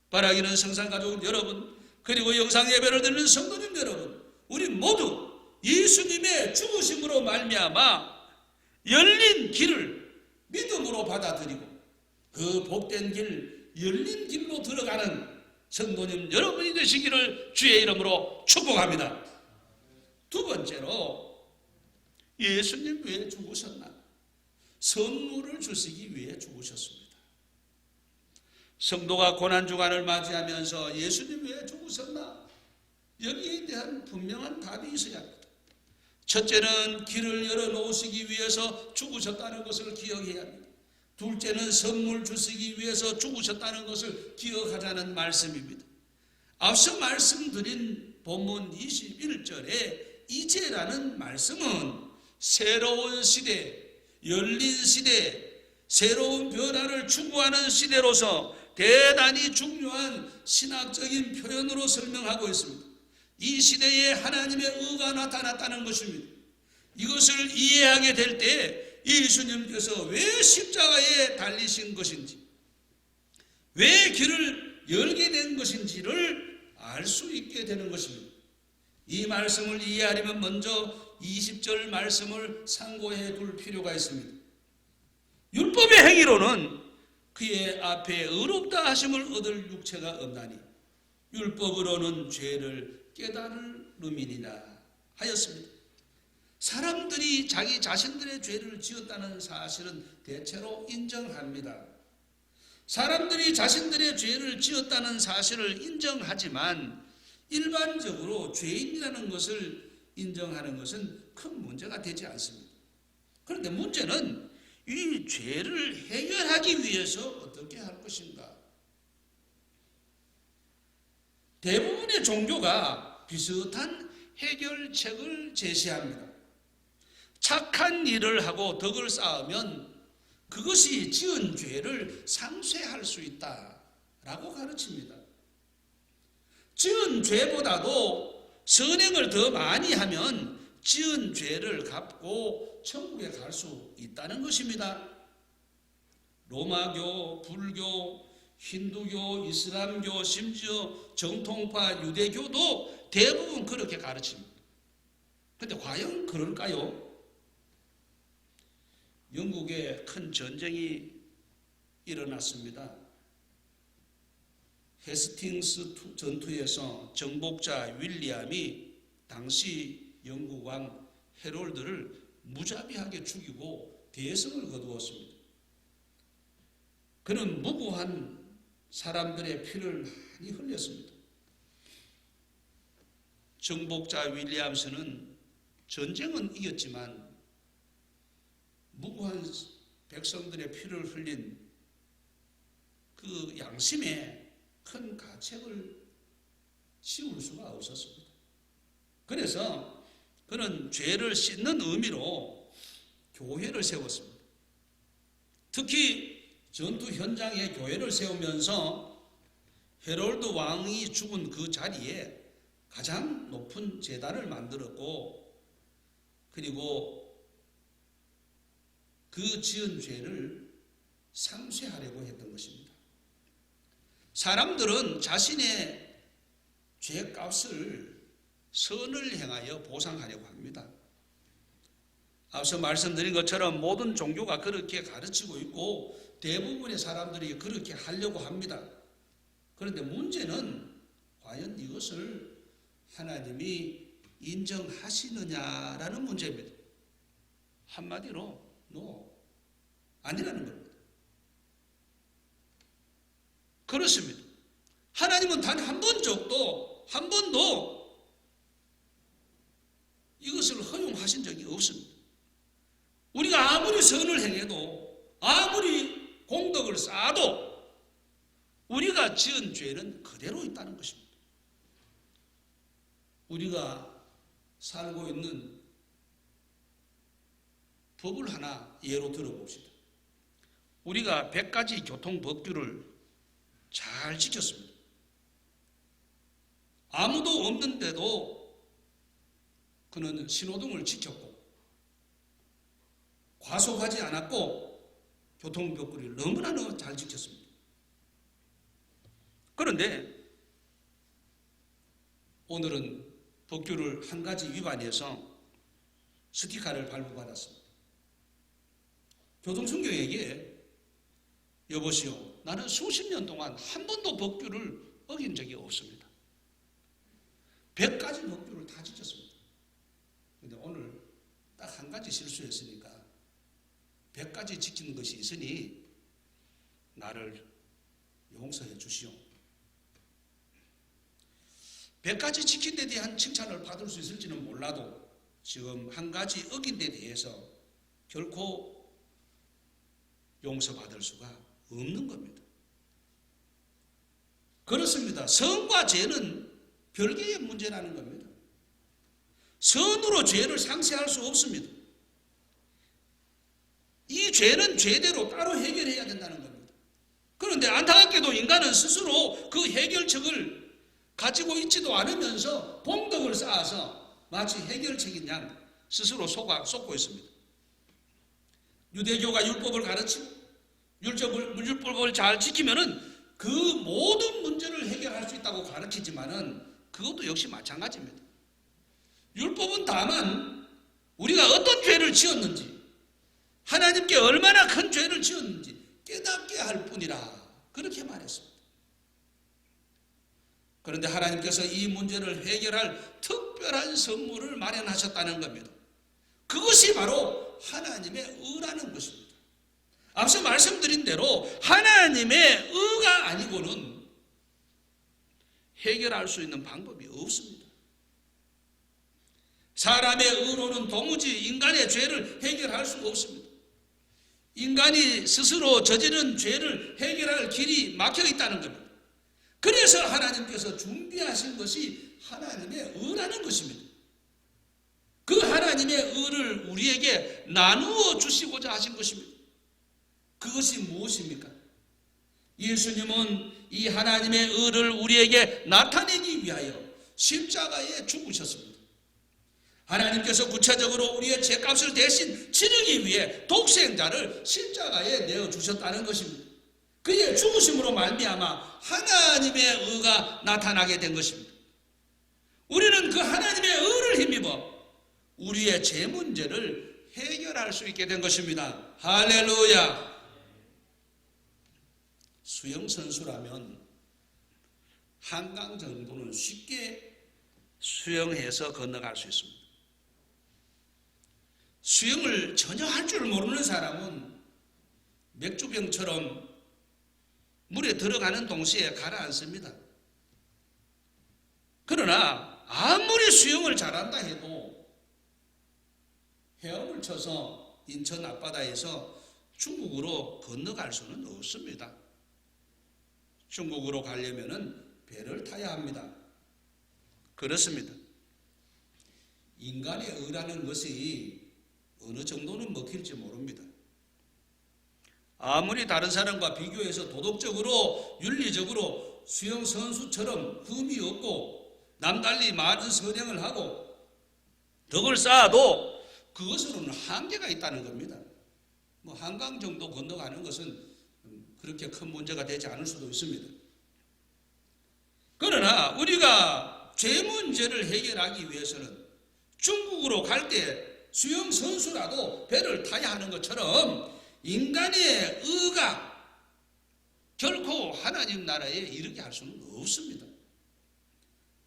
바라기는 성산가족 여러분, 그리고 영상 예배를 드리는 성도님 여러분, 우리 모두 예수님의 죽으심으로 말미암아 열린 길을 믿음으로 받아들이고 그 복된 길, 열린 길로 들어가는 성도님 여러분이 되시기를 주의 이름으로 축복합니다. 두 번째로, 예수님 왜 죽으셨나? 선물을 주시기 위해 죽으셨습니다. 성도가 고난주간을 맞이하면서 예수님 왜 죽으셨나? 여기에 대한 분명한 답이 있어야 합니다. 첫째는 길을 열어놓으시기 위해서 죽으셨다는 것을 기억해야 합니다. 둘째는 선물 주시기 위해서 죽으셨다는 것을 기억하자는 말씀입니다. 앞서 말씀드린 본문 21절에 이제라는 말씀은 새로운 시대, 열린 시대, 새로운 변화를 추구하는 시대로서 대단히 중요한 신학적인 표현으로 설명하고 있습니다. 이 시대에 하나님의 의가 나타났다는 것입니다. 이것을 이해하게 될 때 예수님께서 왜 십자가에 달리신 것인지, 왜 길을 열게 된 것인지를 알 수 있게 되는 것입니다. 이 말씀을 이해하려면 먼저 20절 말씀을 상고해 둘 필요가 있습니다. 율법의 행위로는 그의 앞에 의롭다 하심을 얻을 육체가 없나니 율법으로는 죄를 깨달을 름이니라 하였습니다. 사람들이 자기 자신들의 죄를 지었다는 사실은 대체로 인정합니다. 사람들이 자신들의 죄를 지었다는 사실을 인정하지만 일반적으로 죄인이라는 것을 인정하는 것은 큰 문제가 되지 않습니다. 그런데 문제는 이 죄를 해결하기 위해서 어떻게 할 것인가? 대부분의 종교가 비슷한 해결책을 제시합니다. 착한 일을 하고 덕을 쌓으면 그것이 지은 죄를 상쇄할 수 있다라고 가르칩니다. 지은 죄보다도 선행을 더 많이 하면 지은 죄를 갚고 천국에 갈 수 있다는 것입니다. 로마교, 불교, 힌두교, 이슬람교, 심지어 정통파 유대교도 대부분 그렇게 가르칩니다. 그런데 과연 그럴까요? 영국에 큰 전쟁이 일어났습니다. 헤스팅스 전투에서 정복자 윌리엄이 당시 영국 왕 헤롤드를 무자비하게 죽이고 대성을 거두었습니다. 그는 무고한 사람들의 피를 많이 흘렸습니다. 정복자 윌리엄스는 전쟁은 이겼지만 무고한 백성들의 피를 흘린 그 양심에 큰 가책을 씌울 수가 없었습니다. 그래서 그는 죄를 씻는 의미로 교회를 세웠습니다. 특히 전투 현장에 교회를 세우면서 헤롤드 왕이 죽은 그 자리에 가장 높은 제단을 만들었고, 그리고 그 지은 죄를 상쇄하려고 했던 것입니다. 사람들은 자신의 죄값을 선을 행하여 보상하려고 합니다. 앞서 말씀드린 것처럼 모든 종교가 그렇게 가르치고 있고 대부분의 사람들이 그렇게 하려고 합니다. 그런데 문제는 과연 이것을 하나님이 인정하시느냐라는 문제입니다. 한마디로 아니라는 겁니다. 그렇습니다. 하나님은 단 한 번도 이것을 허용하신 적이 없습니다. 우리가 아무리 선을 행해도, 아무리 공덕을 쌓아도 우리가 지은 죄는 그대로 있다는 것입니다. 우리가 살고 있는 법을 하나 예로 들어봅시다. 우리가 100가지 교통법규를 잘 지켰습니다. 아무도 없는데도 그는 신호등을 지켰고 과속하지 않았고 교통법규를 너무나 잘 지켰습니다. 그런데 오늘은 법규를 한 가지 위반해서 스티커를 발부받았습니다. 교통청경에게 여보시오, 나는 수십 년 동안 한 번도 법규를 어긴 적이 없습니다. 100가지 법규를 다 지켰습니다. 그런데 오늘 딱 한 가지 실수했으니까 100가지 지키는 것이 있으니 나를 용서해 주시오. 100가지 지킨 데 대한 칭찬을 받을 수 있을지는 몰라도 지금 한 가지 어긴 데 대해서 결코 용서받을 수가 없는 겁니다. 그렇습니다. 선과 죄는 별개의 문제라는 겁니다. 선으로 죄를 상쇄할 수 없습니다. 이 죄는 죄대로 따로 해결해야 된다는 겁니다. 그런데 안타깝게도 인간은 스스로 그 해결책을 가지고 있지도 않으면서 봉덕을 쌓아서 마치 해결책인 양 스스로 쏟고 있습니다. 유대교가 율법을 가르치고 율법을 잘 지키면은 그 모든 문제를 해결할 수 있다고 가르치지만은 그것도 역시 마찬가지입니다. 율법은 다만 우리가 어떤 죄를 지었는지, 하나님께 얼마나 큰 죄를 지었는지 깨닫게 할 뿐이라 그렇게 말했습니다. 그런데 하나님께서 이 문제를 해결할 특별한 선물을 마련하셨다는 겁니다. 그것이 바로 하나님의 의라는 것입니다. 앞서 말씀드린 대로 하나님의 의가 아니고는 해결할 수 있는 방법이 없습니다. 사람의 의로는 도무지 인간의 죄를 해결할 수가 없습니다. 인간이 스스로 저지른 죄를 해결할 길이 막혀 있다는 겁니다. 그래서 하나님께서 준비하신 것이 하나님의 의라는 것입니다. 그 하나님의 의를 우리에게 나누어 주시고자 하신 것입니다. 그것이 무엇입니까? 예수님은 이 하나님의 의를 우리에게 나타내기 위하여 십자가에 죽으셨습니다. 하나님께서 구체적으로 우리의 죄값을 대신 치르기 위해 독생자를 십자가에 내어주셨다는 것입니다. 그의 죽으심으로 말미암아 하나님의 의가 나타나게 된 것입니다. 우리는 그 하나님의 의를 힘입어 우리의 죄 문제를 해결할 수 있게 된 것입니다. 할렐루야. 수영선수라면 한강 정도는 쉽게 수영해서 건너갈 수 있습니다. 수영을 전혀 할 줄 모르는 사람은 맥주병처럼 물에 들어가는 동시에 가라앉습니다. 그러나 아무리 수영을 잘한다 해도 헤엄을 쳐서 인천 앞바다에서 중국으로 건너갈 수는 없습니다. 중국으로 가려면 배를 타야 합니다. 그렇습니다. 인간의 의라는 것이 어느 정도는 먹힐지 모릅니다. 아무리 다른 사람과 비교해서 도덕적으로 윤리적으로 수영 선수처럼 흠이 없고 남달리 많은 선행을 하고 덕을 쌓아도 그것으로는 한계가 있다는 겁니다. 뭐 한강 정도 건너가는 것은 그렇게 큰 문제가 되지 않을 수도 있습니다. 그러나 우리가 죄 문제를 해결하기 위해서는 중국으로 갈 때 수영 선수라도 배를 타야 하는 것처럼 인간의 의가 결코 하나님 나라에 이르게 할 수는 없습니다.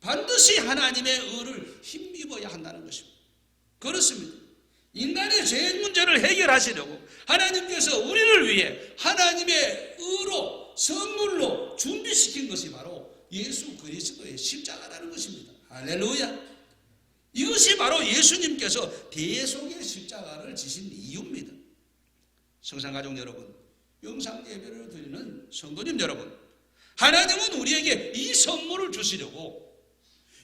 반드시 하나님의 의를 힘입어야 한다는 것입니다. 그렇습니다. 인간의 죄 문제를 해결하시려고 하나님께서 우리를 위해 하나님의 의로 선물로 준비시킨 것이 바로 예수 그리스도의 십자가라는 것입니다. 할렐루야. 이것이 바로 예수님께서 대속의 십자가를 지신 이유입니다. 성산가족 여러분, 영상 예배를 드리는 성도님 여러분, 하나님은 우리에게 이 선물을 주시려고,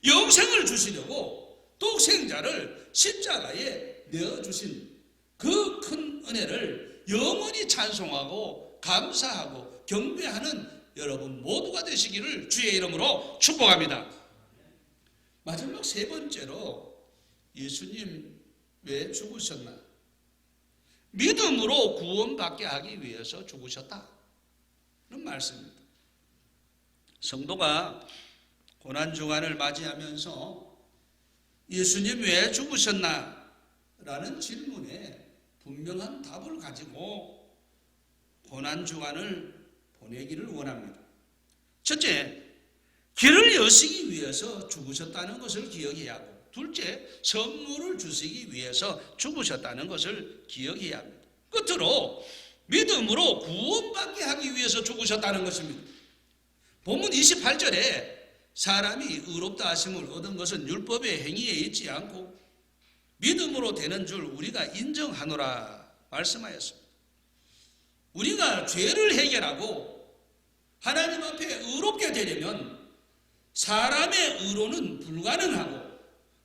영생을 주시려고 독생자를 십자가에 내어주신 그 큰 은혜를 영원히 찬송하고 감사하고 경배하는 여러분 모두가 되시기를 주의 이름으로 축복합니다. 마지막 세 번째로 예수님 왜 죽으셨나? 믿음으로 구원받게 하기 위해서 죽으셨다. 그런 말씀입니다. 성도가 고난주간을 맞이하면서 예수님 왜 죽으셨나? 라는 질문에 분명한 답을 가지고 고난주간을 보내기를 원합니다. 첫째, 길을 여시기 위해서 죽으셨다는 것을 기억해야 하고, 둘째, 선물을 주시기 위해서 죽으셨다는 것을 기억해야 합니다. 끝으로 믿음으로 구원받게 하기 위해서 죽으셨다는 것입니다. 본문 28절에 사람이 의롭다 하심을 얻은 것은 율법의 행위에 있지 않고 믿음으로 되는 줄 우리가 인정하노라 말씀하였습니다. 우리가 죄를 해결하고 하나님 앞에 의롭게 되려면 사람의 의로는 불가능하고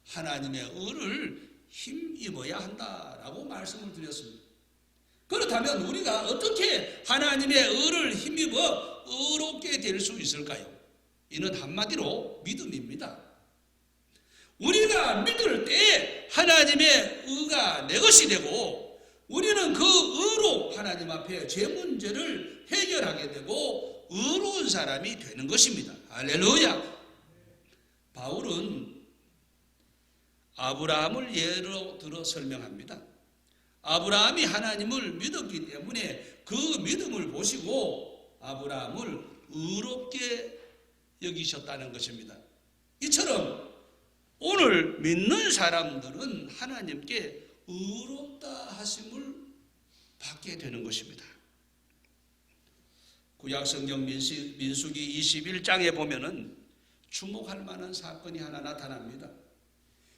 하나님의 의를 힘입어야 한다라고 말씀을 드렸습니다. 그렇다면 우리가 어떻게 하나님의 의를 힘입어 의롭게 될 수 있을까요? 이는 한마디로 믿음입니다. 우리가 믿을 때 하나님의 의가 내 것이 되고 우리는 그 의로 하나님 앞에 죄 문제를 해결하게 되고 의로운 사람이 되는 것입니다. 할렐루야. 바울은 아브라함을 예로 들어 설명합니다. 아브라함이 하나님을 믿었기 때문에 그 믿음을 보시고 아브라함을 의롭게 여기셨다는 것입니다. 이처럼 오늘 믿는 사람들은 하나님께 의롭다 하심을 받게 되는 것입니다. 구약성경 민수기 21장에 보면은 주목할 만한 사건이 하나 나타납니다.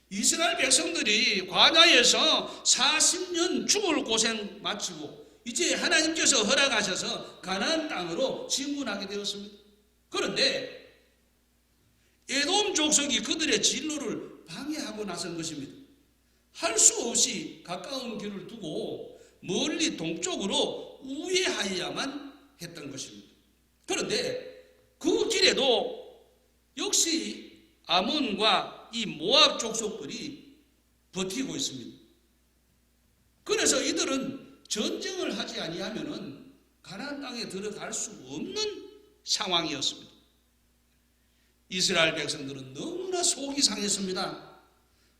이스라엘 백성들이 광야에서 40년 죽을 고생 마치고 이제 하나님께서 허락하셔서 가나안 땅으로 진군하게 되었습니다. 그런데 에돔 족속이 그들의 진로를 방해하고 나선 것입니다. 할 수 없이 가까운 길을 두고 멀리 동쪽으로 우회하여야만 했던 것입니다. 그런데 그 길에도 역시 아몬과 이 모압 족속들이 버티고 있습니다. 그래서 이들은 전쟁을 하지 아니하면은 가나안 땅에 들어갈 수 없는 상황이었습니다. 이스라엘 백성들은 너무나 속이 상했습니다.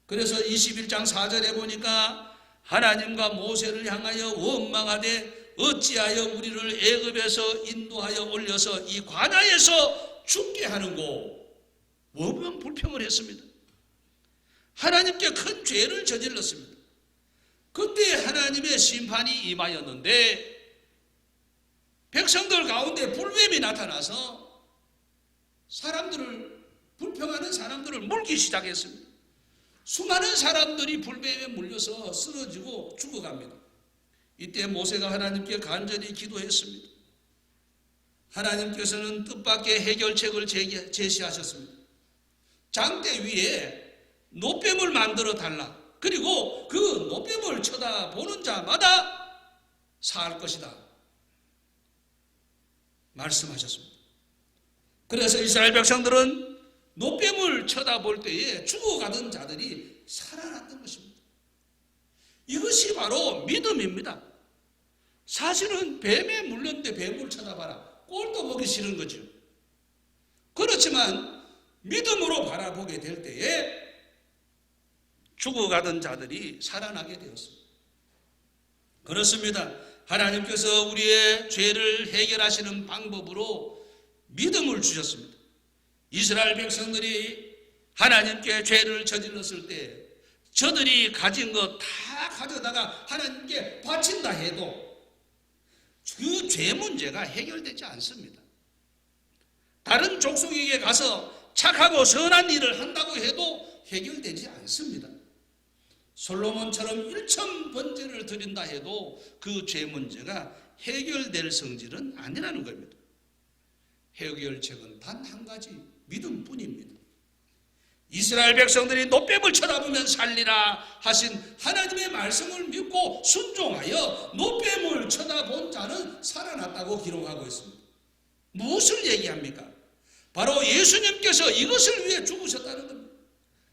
그래서 21장 4절에 보니까 하나님과 모세를 향하여 원망하되 어찌하여 우리를 애굽에서 인도하여 올려서 이 광야에서 죽게 하는고 원망 불평을 했습니다. 하나님께 큰 죄를 저질렀습니다. 그때 하나님의 심판이 임하였는데 백성들 가운데 불뱀이 나타나서 불평하는 사람들을 물기 시작했습니다. 수많은 사람들이 불뱀에 물려서 쓰러지고 죽어갑니다. 이때 모세가 하나님께 간절히 기도했습니다. 하나님께서는 뜻밖의 해결책을 제시하셨습니다. 장대 위에 노뱀을 만들어 달라. 그리고 그 노뱀을 쳐다보는 자마다 살 것이다. 말씀하셨습니다. 그래서 이스라엘 백성들은 노뱀을 쳐다볼 때에 죽어가던 자들이 살아났던 것입니다. 이것이 바로 믿음입니다. 사실은 뱀에 물렸는데 뱀을 쳐다봐라. 꼴도 보기 싫은 거죠. 그렇지만 믿음으로 바라보게 될 때에 죽어가던 자들이 살아나게 되었습니다. 그렇습니다. 하나님께서 우리의 죄를 해결하시는 방법으로 믿음을 주셨습니다. 이스라엘 백성들이 하나님께 죄를 저질렀을 때 저들이 가진 것 다 가져다가 하나님께 바친다 해도 그 죄 문제가 해결되지 않습니다. 다른 족속에게 가서 착하고 선한 일을 한다고 해도 해결되지 않습니다. 솔로몬처럼 1000번제를 드린다 해도 그 죄 문제가 해결될 성질은 아니라는 겁니다. 해결책은 단 한 가지, 믿음뿐입니다. 이스라엘 백성들이 노뱀을 쳐다보면 살리라 하신 하나님의 말씀을 믿고 순종하여 노뱀을 쳐다본 자는 살아났다고 기록하고 있습니다. 무엇을 얘기합니까? 바로 예수님께서 이것을 위해 죽으셨다는 겁니다.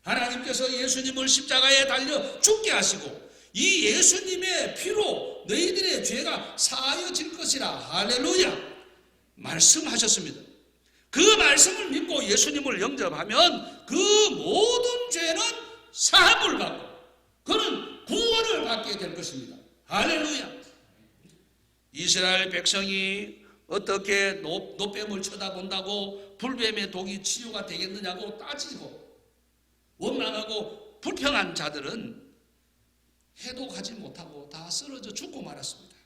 하나님께서 예수님을 십자가에 달려 죽게 하시고 이 예수님의 피로 너희들의 죄가 사하여질 것이라 할렐루야 말씀하셨습니다. 그 말씀을 믿고 예수님을 영접하면 그 모든 죄는 사함을 받고 그는 구원을 받게 될 것입니다. 할렐루야. 이스라엘 백성이 어떻게 노뱀을 쳐다본다고 불뱀의 독이 치료가 되겠느냐고 따지고 원망하고 불평한 자들은 해독하지 못하고 다 쓰러져 죽고 말았습니다.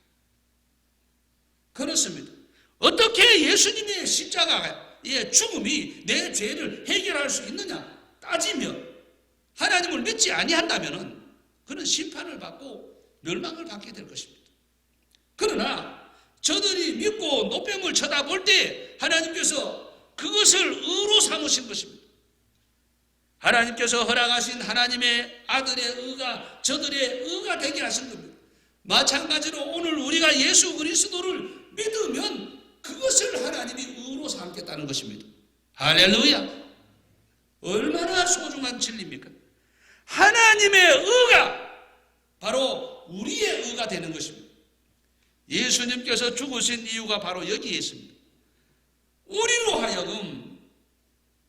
그렇습니다. 어떻게 예수님의 십자가의 죽음이 내 죄를 해결할 수 있느냐 따지며 하나님을 믿지 아니한다면 그는 심판을 받고 멸망을 받게 될 것입니다. 그러나 저들이 믿고 노뱀을 쳐다볼 때 하나님께서 그것을 의로 삼으신 것입니다. 하나님께서 허락하신 하나님의 아들의 의가 저들의 의가 되게 하신 겁니다. 마찬가지로 오늘 우리가 예수 그리스도를 믿으면 그것을 하나님이 의로 삼겠다는 것입니다. 할렐루야. 얼마나 소중한 진리입니까? 하나님의 의가 바로 우리의 의가 되는 것입니다. 예수님께서 죽으신 이유가 바로 여기에 있습니다. 우리로 하여금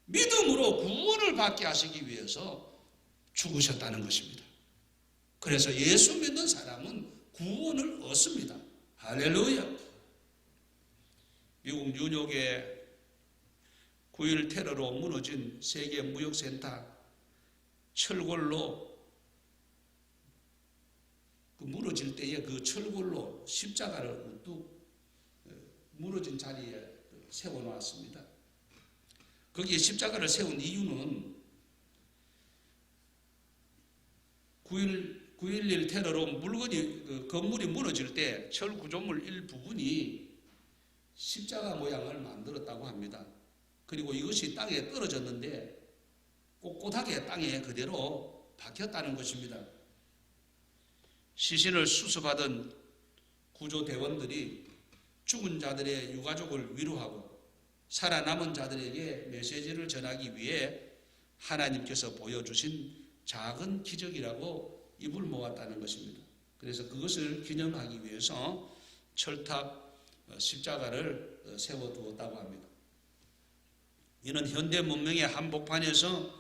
믿음으로 구원을 받게 하시기 위해서 죽으셨다는 것입니다. 그래서 예수 믿는 사람은 구원을 얻습니다. 할렐루야. 미국 뉴욕의 9.11 테러로 무너진 세계 무역센터 철골로 무너질 때에 그 철골로 십자가를 우뚝 무너진 자리에 세워놓았습니다. 거기에 십자가를 세운 이유는 9.11 테러로 건물이 무너질 때 철 구조물 일부분이 십자가 모양을 만들었다고 합니다. 그리고 이것이 땅에 떨어졌는데 꼿꼿하게 땅에 그대로 박혔다는 것입니다. 시신을 수습하던 구조대원들이 죽은 자들의 유가족을 위로하고 살아남은 자들에게 메시지를 전하기 위해 하나님께서 보여주신 작은 기적이라고 입을 모았다는 것입니다. 그래서 그것을 기념하기 위해서 철탑 십자가를 세워두었다고 합니다. 이는 현대 문명의 한복판에서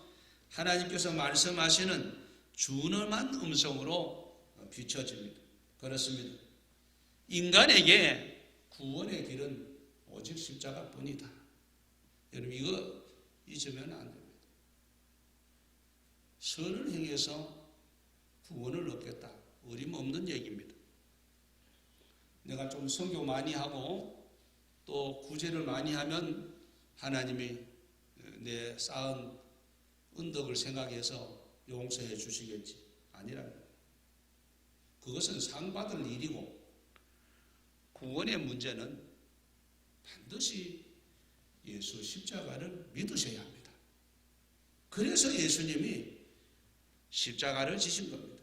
하나님께서 말씀하시는 준엄한 음성으로 비춰집니다. 그렇습니다. 인간에게 구원의 길은 오직 십자가뿐이다. 여러분 이거 잊으면 안 됩니다. 선을 행해서 구원을 얻겠다. 어림없는 얘기입니다. 내가 좀 선교 많이 하고 또 구제를 많이 하면 하나님이 내 쌓은 은덕을 생각해서 용서해 주시겠지. 아니랍니다. 그것은 상받을 일이고 구원의 문제는 반드시 예수 십자가를 믿으셔야 합니다. 그래서 예수님이 십자가를 지신 겁니다.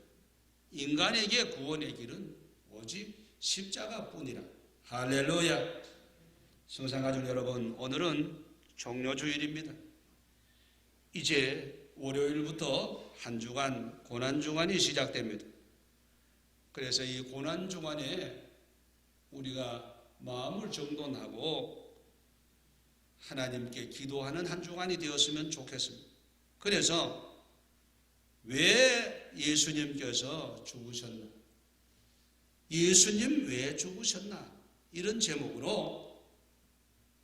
인간에게 구원의 길은 오직 십자가뿐이라. 할렐루야. 성상가족 여러분, 오늘은 종료주일입니다. 이제 월요일부터 한 주간 고난주간이 시작됩니다. 그래서 이 고난주간에 우리가 마음을 정돈하고 하나님께 기도하는 한 주간이 되었으면 좋겠습니다. 그래서 왜 예수님께서 죽으셨나? 예수님 왜 죽으셨나? 이런 제목으로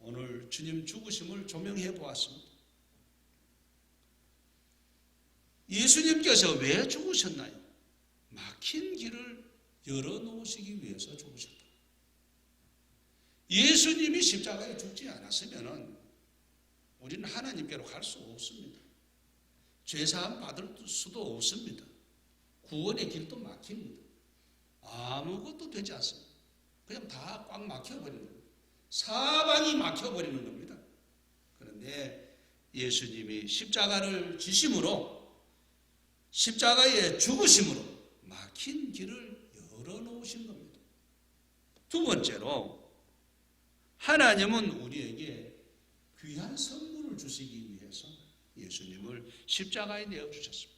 오늘 주님 죽으심을 조명해 보았습니다. 예수님께서 왜 죽으셨나요? 막힌 길을 열어놓으시기 위해서 죽으셨다. 예수님이 십자가에 죽지 않았으면 우리는 하나님께로 갈 수 없습니다. 죄사함 받을 수도 없습니다. 구원의 길도 막힙니다. 아무것도 되지 않습니다. 그냥 다 꽉 막혀버리는 겁니다. 사방이 막혀버리는 겁니다. 그런데 예수님이 십자가를 지심으로 십자가의 죽으심으로 막힌 길을 열어놓으신 겁니다. 두 번째로 하나님은 우리에게 귀한 선물을 주시기 위해서 예수님을 십자가에 내어주셨습니다.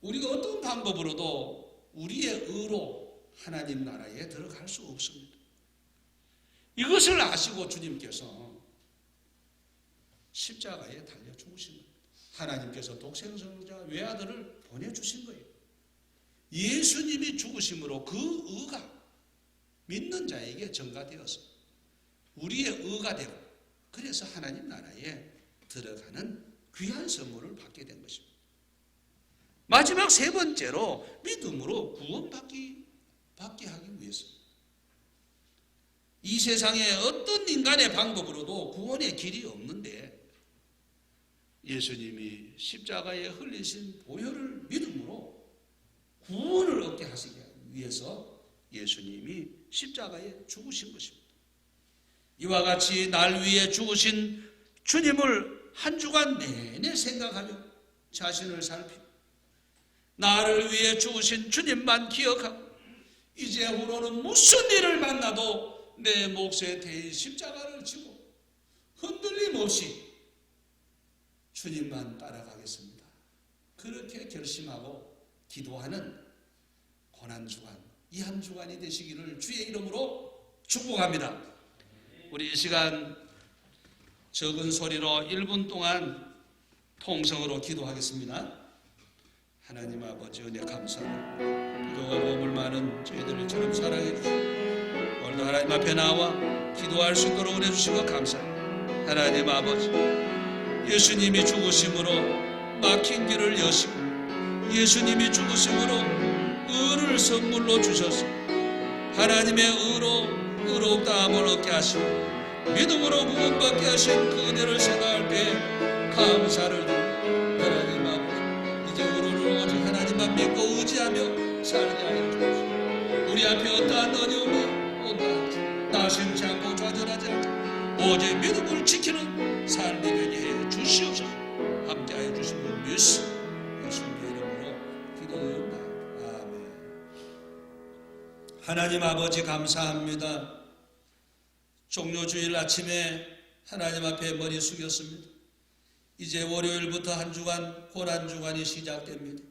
우리가 어떤 방법으로도 우리의 의로 하나님 나라에 들어갈 수 없습니다. 이것을 아시고 주님께서 십자가에 달려 죽으신 겁니다. 하나님께서 독생성자 외아들을 보내주신 거예요. 예수님이 죽으심으로 그 의가 믿는 자에게 전가되어서 우리의 의가 되고 그래서 하나님 나라에 들어가는 귀한 선물을 받게 된 것입니다. 마지막 세 번째로 믿음으로 구원받기 하기 위해서 이 세상에 어떤 인간의 방법으로도 구원의 길이 없는데 예수님이 십자가에 흘리신 보혈을 믿음으로 구원을 얻게 하시기 위해서 예수님이 십자가에 죽으신 것입니다. 이와 같이 날 위해 죽으신 주님을 한 주간 내내 생각하며 자신을 살피고 나를 위해 죽으신 주님만 기억하고 이제 후로는 무슨 일을 만나도 내 몫에 대인 십자가를 지고 흔들림 없이 주님만 따라가겠습니다. 그렇게 결심하고 기도하는 고난주간, 이 한 주간이 되시기를 주의 이름으로 축복합니다. 우리 이 시간 적은 소리로 1분 동안 통성으로 기도하겠습니다. 하나님 아버지 은혜 감사합니다. 기도가 몸을 많은 저희들처럼 사랑해 주시고 오늘도 하나님 앞에 나와 기도할 수 있도록 은혜 주시고 감사합니다. 하나님 아버지 예수님이 죽으심으로 막힌 길을 여시고 예수님이 죽으심으로 의를 선물로 주셔서 하나님의 의롭다함을 얻게 하시고 믿음으로 구원받게 하신 그 은혜를 생각할 때 감사를 드립니다. 하나님 아버지 이제 우리를 오직 하나님만 믿고 의지하며 살게 하여 주옵소서. 우리 앞에 어떠한 어려움이 온다 나심치 않고 좌절하지 않고 오직 믿음을 지키는 삶이 되게 해 주시옵소서. 함께하여 주시는 예수 예수님의 이름으로 기도드립니다. 아멘. 하나님 아버지 감사합니다. 종료주일 아침에 하나님 앞에 머리 숙였습니다. 이제 월요일부터 한 주간 고난주간이 시작됩니다.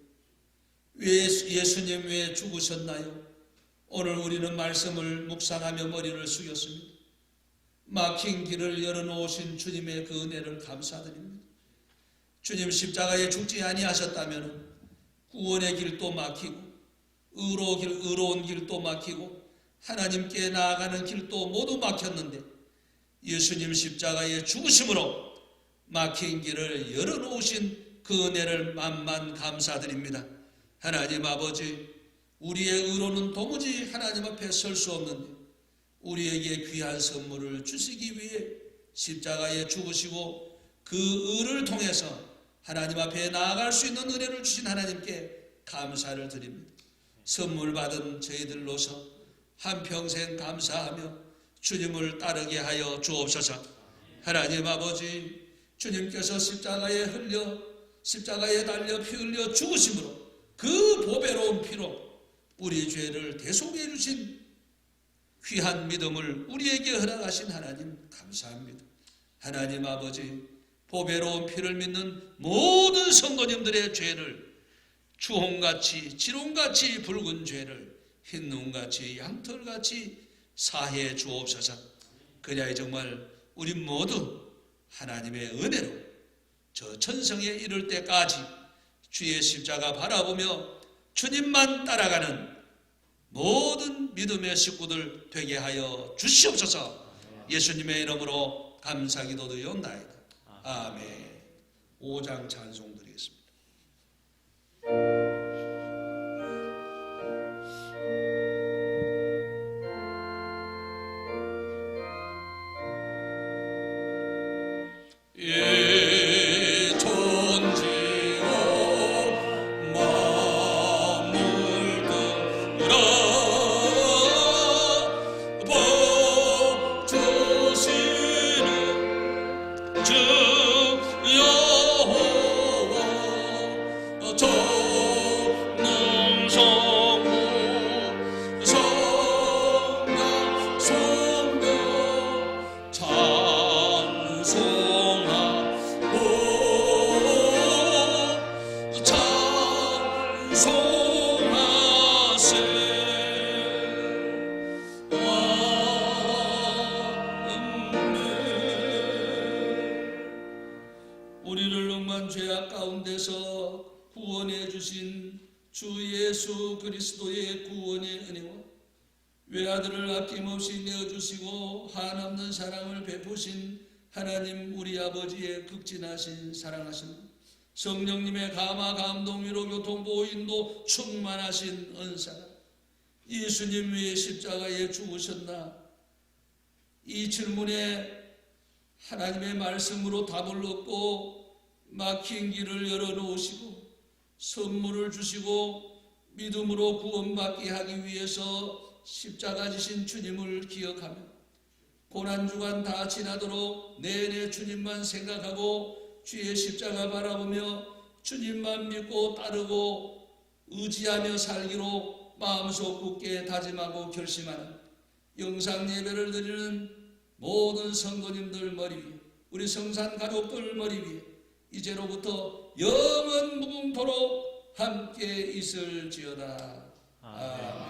예수님 왜 죽으셨나요? 오늘 우리는 말씀을 묵상하며 머리를 숙였습니다. 막힌 길을 열어놓으신 주님의 그 은혜를 감사드립니다. 주님 십자가에 죽지 아니하셨다면 구원의 길도 막히고 의로운 길도 막히고 하나님께 나아가는 길도 모두 막혔는데 예수님 십자가에 죽으심으로 막힌 길을 열어놓으신 그 은혜를 만만 감사드립니다. 하나님 아버지 우리의 의로는 도무지 하나님 앞에 설 수 없는데 우리에게 귀한 선물을 주시기 위해 십자가에 죽으시고 그 의를 통해서 하나님 앞에 나아갈 수 있는 은혜를 주신 하나님께 감사를 드립니다. 선물 받은 저희들로서 한평생 감사하며 주님을 따르게 하여 주옵소서. 하나님 아버지 주님께서 십자가에 달려 피 흘려 죽으심으로 그 보배로운 피로 우리 죄를 대속해 주신 귀한 믿음을 우리에게 허락하신 하나님 감사합니다. 하나님 아버지 보배로운 피를 믿는 모든 성도님들의 죄를 주홍같이 지롱같이 붉은 죄를 흰눈같이 양털같이 사해 주옵소서. 그리하여 정말 우리 모두 하나님의 은혜로 저 천성에 이를 때까지 주의 십자가 바라보며 주님만 따라가는 모든 믿음의 식구들 되게 하여 주시옵소서. 예수님의 이름으로 감사기도드리옵나이다. 아멘. 5장 찬송 드리겠습니다. 주 여호와 구원의 은혜와 외아들을 아낌없이 내어주시고 한없는 사랑을 베푸신 하나님 우리 아버지의 극진하신 사랑하심, 성령님의 감화 감동 위로 교통보호 인도 충만하신 은사, 예수님 위에 십자가에 죽으셨나, 이 질문에 하나님의 말씀으로 답을 얻고 막힌 길을 열어놓으시고 선물을 주시고 믿음으로 구원받게 하기 위해서 십자가 지신 주님을 기억하며 고난주간 다 지나도록 내내 주님만 생각하고 주의 십자가 바라보며 주님만 믿고 따르고 의지하며 살기로 마음속 굳게 다짐하고 결심하는 영상 예배를 드리는 모든 성도님들 머리 위에, 우리 성산 가족들 머리 위에 이제로부터 영원 무궁토록 함께 있을지어다. 아멘.